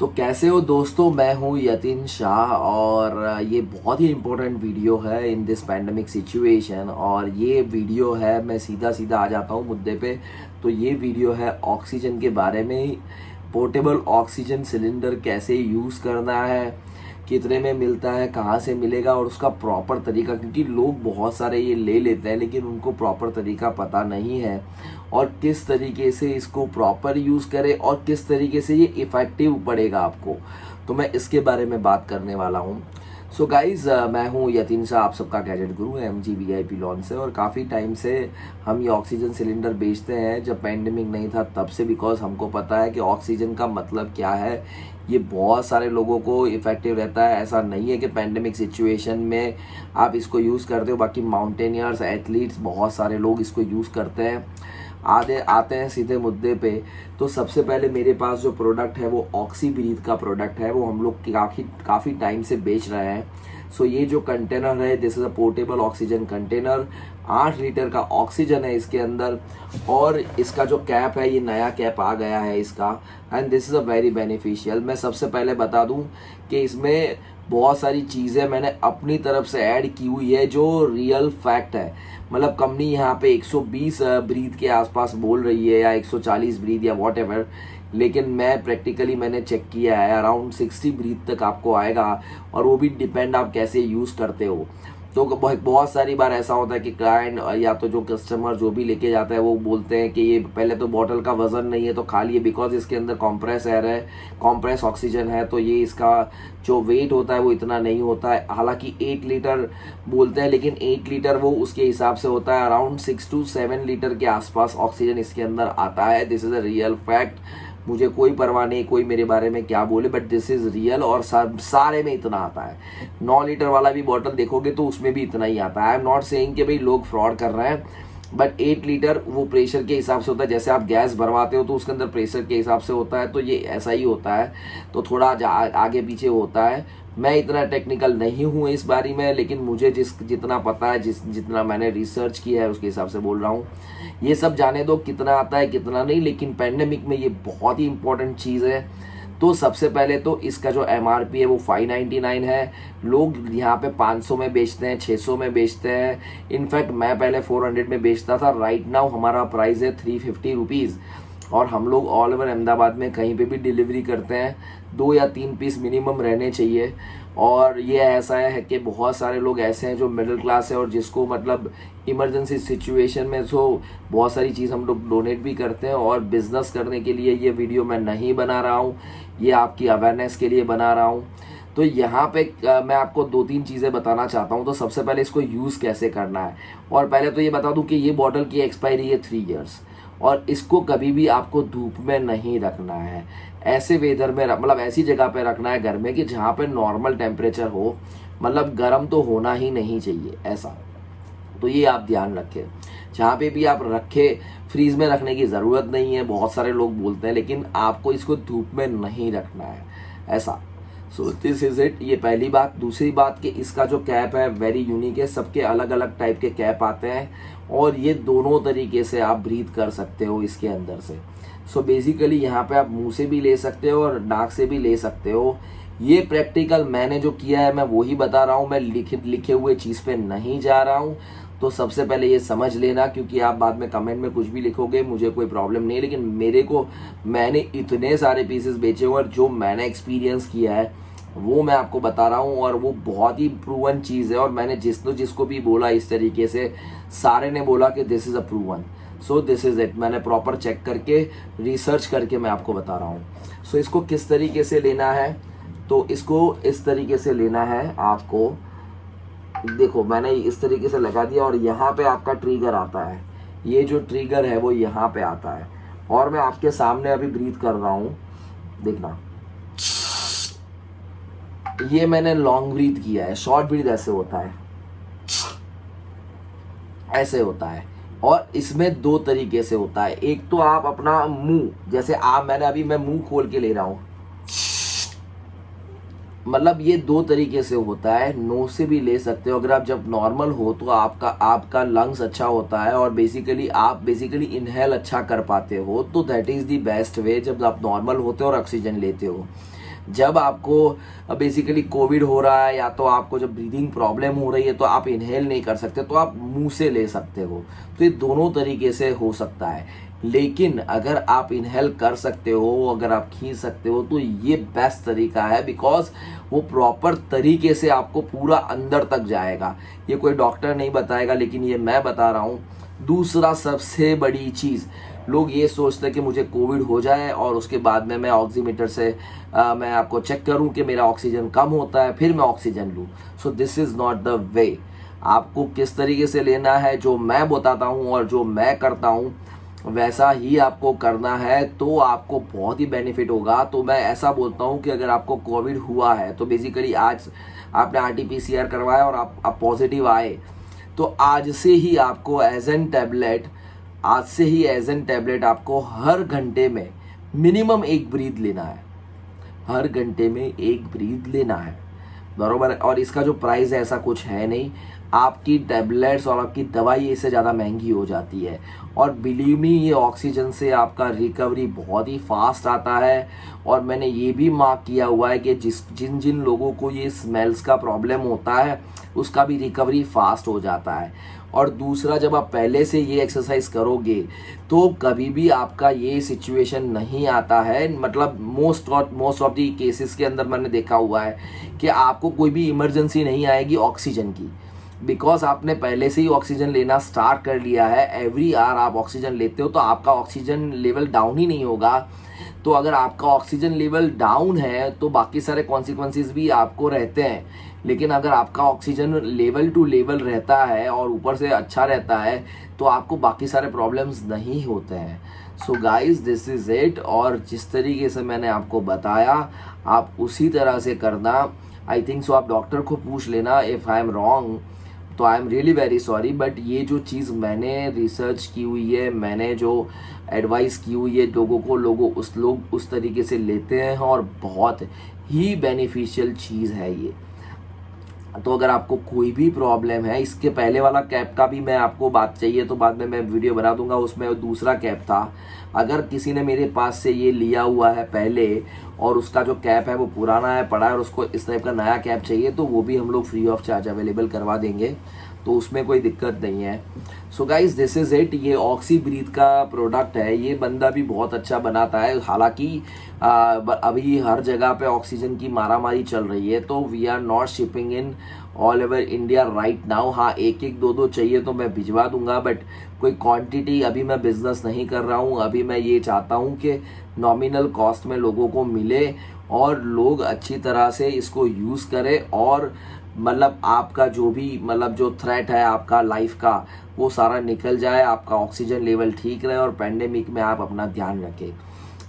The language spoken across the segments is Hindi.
तो कैसे हो दोस्तों, मैं हूँ यतिन शाह और ये बहुत ही इम्पोर्टेंट वीडियो है इन दिस पैंडमिक सिचुएशन। और ये वीडियो है, मैं सीधा सीधा आ जाता हूँ मुद्दे पे। तो ये वीडियो है ऑक्सीजन के बारे में ही। पोर्टेबल ऑक्सीजन सिलेंडर कैसे यूज़ करना है, कितने में मिलता है, कहाँ से मिलेगा और उसका प्रॉपर तरीका, क्योंकि लोग बहुत सारे ये ले लेते हैं लेकिन उनको प्रॉपर तरीका पता नहीं है और किस तरीके से इसको प्रॉपर यूज़ करें और किस तरीके से ये इफ़ेक्टिव पड़ेगा आपको। तो मैं इसके बारे में बात करने वाला हूँ। सो गाइज़, मैं हूँ यतीन शाह, आप सबका गैजेट गुरु है MG VIP लॉन्च से। और काफ़ी टाइम से हम ये ऑक्सीजन सिलेंडर बेचते हैं, जब पैंडमिक नहीं था तब से, बिकॉज हमको पता है कि ऑक्सीजन का मतलब क्या है। ये बहुत सारे लोगों को इफ़ेक्टिव रहता है। ऐसा नहीं है कि पैंडमिक सिचुएशन में आप इसको यूज़ करते हो, बाकी माउंटेनियर्स, एथलीट्स, बहुत सारे लोग इसको यूज़ करते हैं। आते हैं सीधे मुद्दे पे। तो सबसे पहले मेरे पास जो प्रोडक्ट है वो ऑक्सी ब्रीथ का प्रोडक्ट है, वो हम लोग काफ़ी टाइम से बेच रहे हैं। सो ये जो कंटेनर है, this is a portable oxygen container. 8 litre का ऑक्सीजन है इसके अंदर। और इसका जो कैप है, ये नया कैप आ गया है इसका, and this is a very beneficial. मैं सबसे पहले बता दूं कि इसमें बहुत सारी चीज़ें मैंने अपनी तरफ से ऐड की हुई है जो रियल फैक्ट है। मतलब कंपनी यहाँ पे 120 ब्रीथ के आसपास बोल रही है या 140 ब्रीथ या वॉट एवर, लेकिन मैं प्रैक्टिकली मैंने चेक किया है अराउंड 60 ब्रीथ तक आपको आएगा। और वो भी डिपेंड आप कैसे यूज़ करते हो। तो बहुत सारी बार ऐसा होता है कि क्लाइंट या तो जो कस्टमर जो भी लेके जाता है वो बोलते हैं कि ये पहले तो बॉटल का वज़न नहीं है तो खाली है, बिकॉज इसके अंदर कॉम्प्रेस एयर है, कॉम्प्रेस ऑक्सीजन है, तो ये इसका जो वेट होता है वो इतना नहीं होता है। हालांकि 8 लीटर बोलते हैं, लेकिन 8 लीटर वो उसके हिसाब से होता है, अराउंड 6 to 7 लीटर के आसपास ऑक्सीजन इसके अंदर आता है। This is a real fact. मुझे कोई परवाह नहीं कोई मेरे बारे में क्या बोले, बट दिस इज़ रियल। और सारे में इतना आता है। 9 लीटर वाला भी बॉटल देखोगे तो उसमें भी इतना ही आता है। आई एम नॉट सेइंग कि भाई लोग फ्रॉड कर रहे हैं, बट 8 लीटर वो प्रेशर के हिसाब से होता है। जैसे आप गैस भरवाते हो तो उसके अंदर प्रेशर के हिसाब से होता है, तो ये ऐसा ही होता है। तो थोड़ा आगे पीछे होता है। मैं इतना टेक्निकल नहीं हूँ इस बारे में, लेकिन मुझे जितना पता है, जितना मैंने रिसर्च किया है उसके हिसाब से बोल रहा हूँ। ये सब जाने दो कितना आता है कितना नहीं, लेकिन पैंडेमिक में ये बहुत ही इंपॉर्टेंट चीज़ है। तो सबसे पहले तो इसका जो MRP है वो 599 है। लोग यहाँ पे 500 में बेचते हैं, 600 में बेचते हैं। इनफैक्ट मैं पहले 400 में बेचता था। राइट नाउ हमारा प्राइस है 350 रुपीज़। और हम लोग ऑल ओवर अहमदाबाद में कहीं पे भी डिलीवरी करते हैं। 2 या 3 पीस मिनिमम रहने चाहिए। और ये ऐसा है कि बहुत सारे लोग ऐसे हैं जो मिडिल क्लास है और जिसको मतलब इमरजेंसी सिचुएशन में बहुत सारी चीज़ हम लोग डोनेट भी करते हैं। और बिज़नेस करने के लिए ये वीडियो मैं नहीं बना रहा हूँ, ये आपकी अवेयरनेस के लिए बना रहा हूँ। तो यहाँ पे मैं आपको 2-3 चीज़ें बताना चाहता हूँ। तो सबसे पहले इसको यूज़ कैसे करना है। और पहले तो ये बता दूँ कि ये बॉटल की एक्सपायरी है 3 इयर्स। और इसको कभी भी आपको धूप में नहीं रखना है। ऐसे वेदर में मतलब ऐसी जगह पे रखना है घर में कि जहाँ पे नॉर्मल टेम्परेचर हो, मतलब गर्म तो होना ही नहीं चाहिए ऐसा। तो ये आप ध्यान रखें। जहाँ पे भी आप रखें, फ्रीज में रखने की ज़रूरत नहीं है, बहुत सारे लोग बोलते हैं, लेकिन आपको इसको धूप में नहीं रखना है ऐसा। So this is it. ये पहली बात। दूसरी बात कि इसका जो कैप है वेरी यूनिक है। सबके अलग अलग टाइप के कैप आते हैं और ये दोनों तरीके से आप ब्रीथ कर सकते हो इसके अंदर से। सो बेसिकली यहाँ पे आप मुंह से भी ले सकते हो और नाक से भी ले सकते हो। ये प्रैक्टिकल मैंने जो किया है मैं वही बता रहा हूँ, मैं लिखे हुए चीज़ पे नहीं जा रहा हूँ। तो सबसे पहले ये समझ लेना, क्योंकि आप बाद में कमेंट में कुछ भी लिखोगे मुझे कोई प्रॉब्लम नहीं, लेकिन मैंने इतने सारे पीसेस बेचे हुए और जो मैंने एक्सपीरियंस किया है वो मैं आपको बता रहा हूँ। और वो बहुत ही प्रूवन चीज़ है। और मैंने जिसको भी बोला इस तरीके से, सारे ने बोला कि this is a proven. So this is it. मैंने प्रॉपर चेक करके रिसर्च करके मैं आपको बता रहा हूँ। सो इसको किस तरीके से लेना है, तो इसको इस तरीके से लेना है आपको। देखो मैंने इस तरीके से लगा दिया और यहाँ पे आपका ट्रिगर आता है। ये जो ट्रिगर है वो यहाँ पे आता है। और मैं आपके सामने अभी ब्रीथ कर रहा हूँ, देखना। ये मैंने लॉन्ग ब्रीथ किया है। शॉर्ट ब्रीथ ऐसे होता है, ऐसे होता है। और इसमें 2 तरीके से होता है। एक तो आप अपना मुंह, जैसे मैं मुंह खोल के ले रहा हूँ, मतलब ये 2 तरीके से होता है। नोज से भी ले सकते हो। अगर आप जब नॉर्मल हो तो आपका लंग्स अच्छा होता है और आप बेसिकली इनहेल अच्छा कर पाते हो, तो that is the best way जब आप नॉर्मल होते हो और ऑक्सीजन लेते हो। जब आपको बेसिकली कोविड हो रहा है या तो आपको जब ब्रीदिंग प्रॉब्लम हो रही है तो आप इनहेल नहीं कर सकते, तो आप मुंह से ले सकते हो। तो ये दोनों तरीके से हो सकता है, लेकिन अगर आप इनहेल कर सकते हो, अगर आप खींच सकते हो, तो ये बेस्ट तरीका है, बिकॉज वो प्रॉपर तरीके से आपको पूरा अंदर तक जाएगा। ये कोई डॉक्टर नहीं बताएगा, लेकिन ये मैं बता रहा हूँ। दूसरा सबसे बड़ी चीज़, लोग ये सोचते हैं कि मुझे कोविड हो जाए और उसके बाद में मैं ऑक्सीमीटर से मैं आपको चेक करूं कि मेरा ऑक्सीजन कम होता है, फिर मैं ऑक्सीजन लूं। So this is not the way. आपको किस तरीके से लेना है, जो मैं बताता हूं और जो मैं करता हूं वैसा ही आपको करना है, तो आपको बहुत ही बेनिफिट होगा। तो मैं ऐसा बोलता हूं कि अगर आपको कोविड हुआ है तो बेसिकली आज आपने RT-PCR करवाया और आप पॉजिटिव आए, तो आज से ही आपको आज से ही एज एन टैबलेट आपको हर घंटे में मिनिमम 1 ब्रीथ लेना है। हर घंटे में 1 ब्रीथ लेना है, बरोबर। और इसका जो प्राइस है ऐसा कुछ है नहीं, आपकी टैबलेट्स और आपकी दवाई इससे ज़्यादा महंगी हो जाती है। और बिलीव मी, ये ऑक्सीजन से आपका रिकवरी बहुत ही फास्ट आता है। और मैंने ये भी मार्क किया हुआ है कि जिन जिन लोगों को ये स्मेल्स का प्रॉब्लम होता है उसका भी रिकवरी फास्ट हो जाता है। और दूसरा, जब आप पहले से ये एक्सरसाइज करोगे तो कभी भी आपका ये सिचुएशन नहीं आता है। मतलब मोस्ट ऑफ दी केसेस के अंदर मैंने देखा हुआ है कि आपको कोई भी इमरजेंसी नहीं आएगी ऑक्सीजन की, बिकॉज आपने पहले से ही ऑक्सीजन लेना स्टार्ट कर लिया है। एवरी आवर आप ऑक्सीजन लेते हो तो आपका ऑक्सीजन लेवल डाउन ही नहीं होगा। तो अगर आपका ऑक्सीजन लेवल डाउन है तो बाकी सारे कॉन्सिक्वेंसेस भी आपको रहते हैं, लेकिन अगर आपका ऑक्सीजन लेवल टू लेवल रहता है और ऊपर से अच्छा रहता है तो आपको बाकी सारे प्रॉब्लम्स नहीं होते हैं। So guys, this is it. और जिस तरीके से मैंने आपको बताया आप उसी तरह से करना। आई थिंक सो, आप डॉक्टर को पूछ लेना। इफ़ आई एम रॉन्ग तो I am really very sorry, but ये जो चीज़ मैंने रिसर्च की हुई है, मैंने जो एडवाइस की हुई है लोगों को, लोग उस तरीके से लेते हैं और बहुत ही बेनिफिशियल चीज़ है ये। तो अगर आपको कोई भी प्रॉब्लम है, इसके पहले वाला कैप का भी मैं आपको बात चाहिए तो बाद में मैं वीडियो बना दूंगा, उसमें दूसरा कैप था। अगर किसी ने मेरे पास से ये लिया हुआ है पहले और उसका जो कैप है वो पुराना है, पड़ा है, और उसको इस टाइप का नया कैप चाहिए, तो वो भी हम लोग फ्री ऑफ चार्ज अवेलेबल करवा देंगे, तो उसमें कोई दिक्कत नहीं है। So guys, this is it. ये ऑक्सी ब्रीथ का प्रोडक्ट है, ये बंदा भी बहुत अच्छा बनाता है। हालांकि अभी हर जगह पे ऑक्सीजन की मारामारी चल रही है, तो we are not shipping in all over India right now. हाँ, 1-1 2-2 चाहिए तो मैं भिजवा दूंगा, बट कोई क्वांटिटी अभी मैं बिजनेस नहीं कर रहा हूँ। अभी मैं ये चाहता हूँ कि नॉमिनल कॉस्ट में लोगों को मिले और लोग अच्छी तरह से इसको यूज़ करें, और मतलब आपका जो भी जो थ्रेट है आपका लाइफ का वो सारा निकल जाए, आपका ऑक्सीजन लेवल ठीक रहे और पैंडेमिक में आप अपना ध्यान रखें।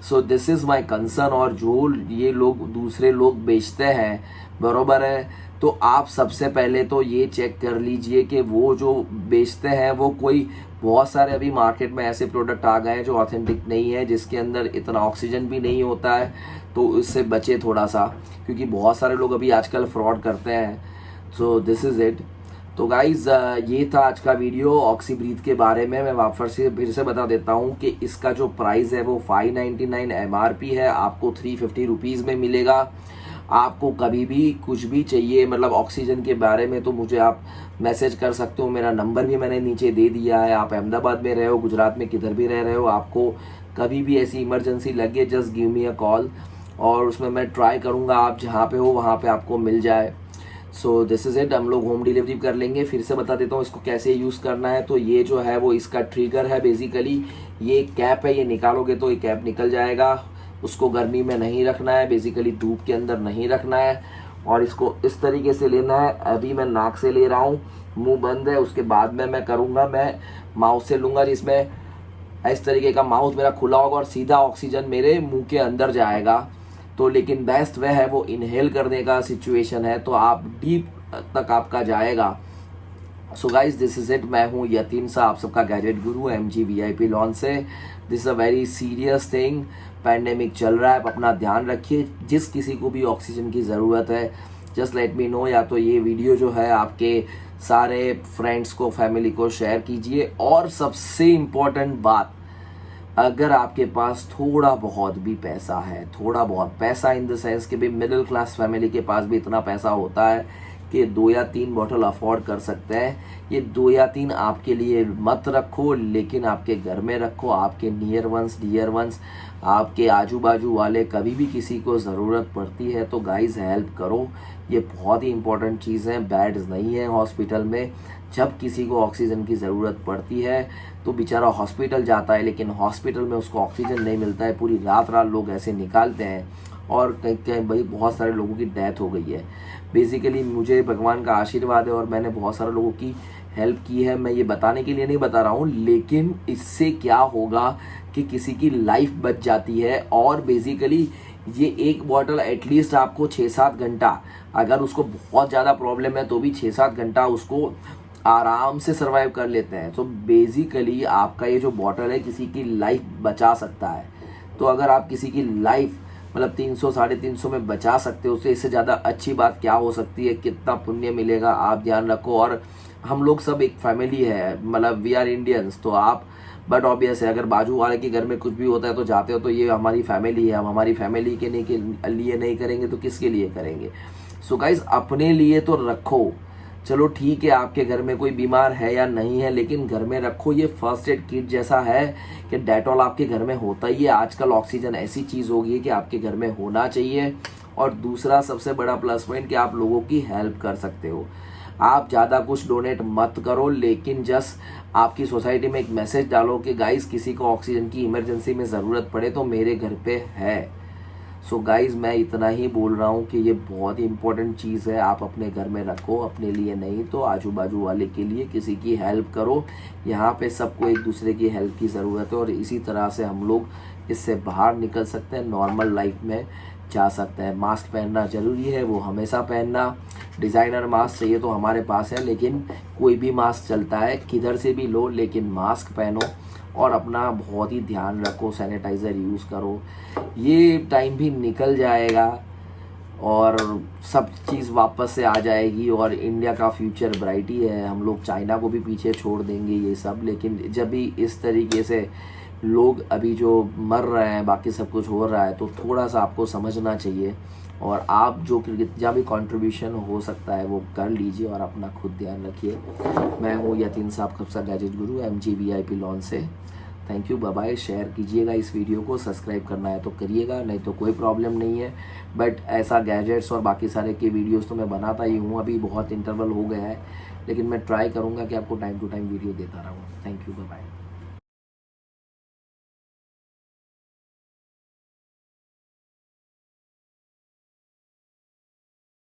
So this is my concern. और जो ये लोग दूसरे लोग बेचते हैं, बरोबर है, तो आप सबसे पहले तो ये चेक कर लीजिए कि वो जो बेचते हैं वो कोई, बहुत सारे अभी मार्केट में ऐसे प्रोडक्ट आ गए हैं जो ऑथेंटिक नहीं है, जिसके अंदर इतना ऑक्सीजन भी नहीं होता है, तो इससे बचे थोड़ा सा, क्योंकि बहुत सारे लोग अभी आजकल फ्रॉड करते हैं। So this is it. तो गाइज़, ये था आज का वीडियो ऑक्सी ब्रीथ के बारे में। मैं वापस से फिर से बता देता हूँ कि इसका जो प्राइस है वो 599 MRP है, आपको 350 रुपीज़ में मिलेगा। आपको कभी भी कुछ भी चाहिए ऑक्सीजन के बारे में तो मुझे आप मैसेज कर सकते हो। मेरा नंबर भी मैंने नीचे दे दिया है। आप अहमदाबाद में रहे हो, गुजरात में किधर भी रह रहे हो, आपको कभी भी ऐसी इमरजेंसी लगे, just give me a call, और उसमें मैं ट्राई करूँगा आप जहाँ पे हो वहाँ पे आपको मिल जाए। So this is it. हम लोग होम डिलीवरी कर लेंगे। फिर से बता देता हूँ इसको कैसे यूज़ करना है। तो ये जो है वो इसका ट्रिगर है, बेसिकली ये कैप है, ये निकालोगे तो ये कैप निकल जाएगा। उसको गर्मी में नहीं रखना है, बेसिकली धूप के अंदर नहीं रखना है, और इसको इस तरीके से लेना है। अभी मैं नाक से ले रहा हूँ, मुंह बंद है, उसके बाद में मैं करूँगा, मैं माउथ से लूँगा, जिसमें इस तरीके का माउथ मेरा खुला होगा और सीधा ऑक्सीजन मेरे मुंह के अंदर जाएगा। तो लेकिन बेस्ट वह है वो इनहेल करने का सिचुएशन है, तो आप डीप तक आपका जाएगा। So guys, this is it. मैं हूँ यतीन सा, आप सबका gadget Guru MG VIP launch से। This is a very serious thing. Pandemic चल रहा है, आप अपना ध्यान रखिए। जिस किसी को भी ऑक्सीजन की ज़रूरत है, जस्ट लेट मी नो। या तो ये वीडियो जो है आपके सारे फ्रेंड्स को, फैमिली को शेयर कीजिए। और सबसे इम्पोर्टेंट बात, अगर आपके पास थोड़ा बहुत भी पैसा है, थोड़ा बहुत पैसा इन द सेंस कि भाई मिडिल क्लास फैमिली के पास भी इतना पैसा होता है कि 2 या 3 बॉटल अफोर्ड कर सकते हैं, ये 2 या 3 आपके लिए मत रखो, लेकिन आपके घर में रखो, आपके नियर वंस डियर वंस, आपके आजू बाजू वाले, कभी भी किसी को ज़रूरत पड़ती है तो गाइस हेल्प करो। ये बहुत ही इंपॉर्टेंट चीज़ है। बेड्स नहीं है हॉस्पिटल में, जब किसी को ऑक्सीजन की ज़रूरत पड़ती है तो बेचारा हॉस्पिटल जाता है, लेकिन हॉस्पिटल में उसको ऑक्सीजन नहीं मिलता है, पूरी रात रात लोग ऐसे निकालते हैं और कहीं कहीं भाई बहुत सारे लोगों की डेथ हो गई है। बेसिकली मुझे भगवान का आशीर्वाद है और मैंने बहुत सारे लोगों की हेल्प की है। मैं ये बताने के लिए नहीं बता रहा हूँ, लेकिन इससे क्या होगा कि किसी की लाइफ बच जाती है। और बेसिकली ये एक बॉटल एटलीस्ट आपको 6-7 घंटा, अगर उसको बहुत ज़्यादा प्रॉब्लम है तो भी 6-7 घंटा उसको आराम से सर्वाइव कर लेते हैं। तो बेसिकली आपका ये जो बॉटल है किसी की लाइफ बचा सकता है। तो अगर आप किसी की लाइफ मतलब 300-350 में बचा सकते हो, उससे इससे ज़्यादा अच्छी बात क्या हो सकती है। कितना पुण्य मिलेगा आप ध्यान रखो। और हम लोग सब एक फैमिली है, मतलब वी आर इंडियंस। तो आप बट ऑब्वियस है, अगर बाजू वाले के घर में कुछ भी होता है तो जाते हो, तो ये हमारी फैमिली है, हम हमारी फैमिली के लिए नहीं करेंगे तो किसके लिए करेंगे। सो गाइज अपने लिए तो रखो। चलो ठीक है, आपके घर में कोई बीमार है या नहीं है, लेकिन घर में रखो। ये फर्स्ट एड किट जैसा है कि डेटॉल आपके घर में होता ही है। आजकल ऑक्सीजन ऐसी चीज़ हो गई है कि आपके घर में होना चाहिए। और दूसरा सबसे बड़ा प्लस पॉइंट कि आप लोगों की हेल्प कर सकते हो। आप ज़्यादा कुछ डोनेट मत करो, लेकिन जस्ट आपकी सोसाइटी में एक मैसेज डालो कि गाइस किसी को ऑक्सीजन की इमरजेंसी में ज़रूरत पड़े तो मेरे घर पे है। सो गाइज़ मैं इतना ही बोल रहा हूँ कि ये बहुत ही इंपॉर्टेंट चीज़ है। आप अपने घर में रखो, अपने लिए नहीं तो आजू बाजू वाले के लिए, किसी की हेल्प करो। यहाँ पे सबको एक दूसरे की हेल्प की ज़रूरत है और इसी तरह से हम लोग इससे बाहर निकल सकते हैं, नॉर्मल लाइफ में जा सकते हैं। मास्क पहनना ज़रूरी है, वो हमेशा पहनना। डिज़ाइनर मास्क चाहिए तो हमारे पास है, लेकिन कोई भी मास्क चलता है, किधर से भी लो, लेकिन मास्क पहनो और अपना बहुत ही ध्यान रखो। सैनिटाइज़र यूज़ करो। ये टाइम भी निकल जाएगा और सब चीज़ वापस से आ जाएगी और इंडिया का फ्यूचर ब्राइट ही है। हम लोग चाइना को भी पीछे छोड़ देंगे ये सब। लेकिन जब भी इस तरीके से लोग अभी जो मर रहे हैं, बाकी सब कुछ हो रहा है, तो थोड़ा सा आपको समझना चाहिए और आप जो जहाँ भी कंट्रीब्यूशन हो सकता है वो कर लीजिए और अपना खुद ध्यान रखिए। मैं हूँ यतीन साहब खबसा gadget Guru, MG VIP launch से। Thank you, bye bye. Share कीजिएगा इस वीडियो को, सब्सक्राइब करना है तो करिएगा, नहीं तो कोई प्रॉब्लम नहीं है। बट ऐसा गैजेट्स और बाकी सारे के वीडियोस तो मैं बनाता ही हूँ। अभी बहुत इंटरवल हो गया है, लेकिन मैं ट्राई करूँगा कि आपको टाइम टू टाइम वीडियो देता रहूँ। Thank you, bye bye.